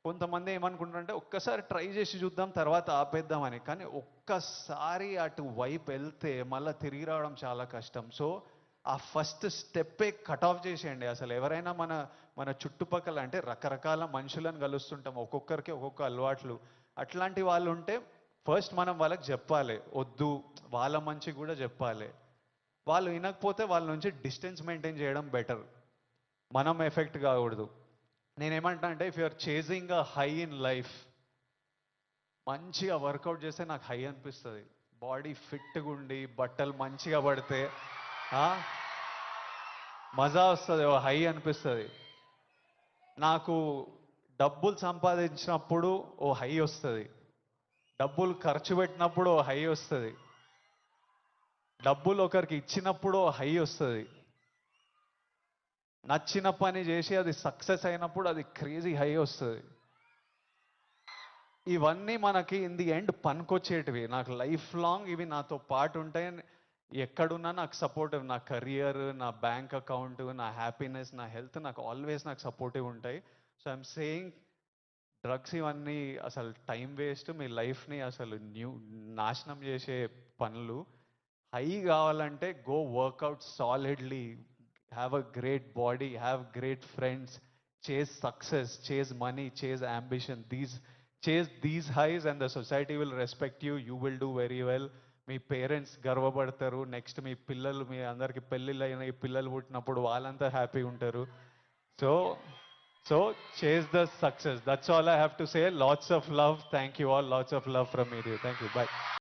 కొంతమంది ఏమనుకుంటారంటే ఒక్కసారి ట్రై చేసి చూద్దాం తర్వాత ఆపేద్దామని, కానీ ఒక్కసారి అటు వైపు వెళ్తే మళ్ళీ తిరిగి రావడం చాలా కష్టం. సో ఆ ఫస్ట్ స్టెప్పే కట్ ఆఫ్ చేసేయండి. అసలు ఎవరైనా మన మన చుట్టుపక్కల అంటే రకరకాల మనుషులను కలుస్తుంటాం, ఒక్కొక్కరికి ఒక్కొక్క అలవాట్లు. అట్లాంటి వాళ్ళు ఉంటే ఫస్ట్ మనం వాళ్ళకి చెప్పాలి, వద్దు, వాళ్ళ మంచి కూడా చెప్పాలి. వాళ్ళు వినకపోతే వాళ్ళ నుంచి డిస్టెన్స్ మెయింటైన్ చేయడం బెటర్, మనం ఎఫెక్ట్ కాకూడదు. నేనేమంటా అంటే, if you're chasing a high in life, మంచిగా వర్కౌట్ చేస్తే నాకు హై అనిపిస్తుంది. బాడీ ఫిట్గా ఉండి బట్టలు మంచిగా పడితే ఆ, మజా వస్తుంది, ఓ హై అనిపిస్తుంది. నాకు డబ్బులు సంపాదించినప్పుడు ఓ హై వస్తుంది, డబ్బులు ఖర్చు పెట్టినప్పుడు ఓ హై వస్తుంది, డబ్బులు ఒకరికి ఇచ్చినప్పుడు ఓ హై వస్తుంది, నచ్చిన పని చేసి అది సక్సెస్ అయినప్పుడు అది క్రేజీ హై వస్తుంది. ఇవన్నీ మనకి ఇన్ ది ఎండ్ పనికొచ్చేటివి. నాకు లైఫ్ లాంగ్ ఇవి నాతో పాటు ఉంటాయి. ఎక్కడున్నా నాకు సపోర్టివ్, నా కెరియర్, నా బ్యాంక్ అకౌంట్, నా హ్యాపీనెస్, నా హెల్త్ నాకు ఆల్వేస్ నాకు సపోర్టివ్ ఉంటాయి. సో ఐఎమ్ సేయింగ్, డ్రగ్స్ ఇవన్నీ అసలు టైం వేస్ట్, మీ లైఫ్ని అసలు నాశనం చేసే పనులు. హై కావాలంటే go workout solidly, have a great body, have great friends, chase success, chase money, chase ambition. Chase these highs and the society will respect you, you will do very well. మీ parents గర్వపడతారు. Next మీ పిల్లలు, మీ అందరికి పెళ్ళిళ్ళు అయిన ఈ పిల్లలు పుట్టినప్పుడు వాళ్ళంతా హ్యాపీగా ఉంటారు. So so chase the success. That's all I have to say. Lots of love. Thank you all. Lots of love from me. Thank you. Bye.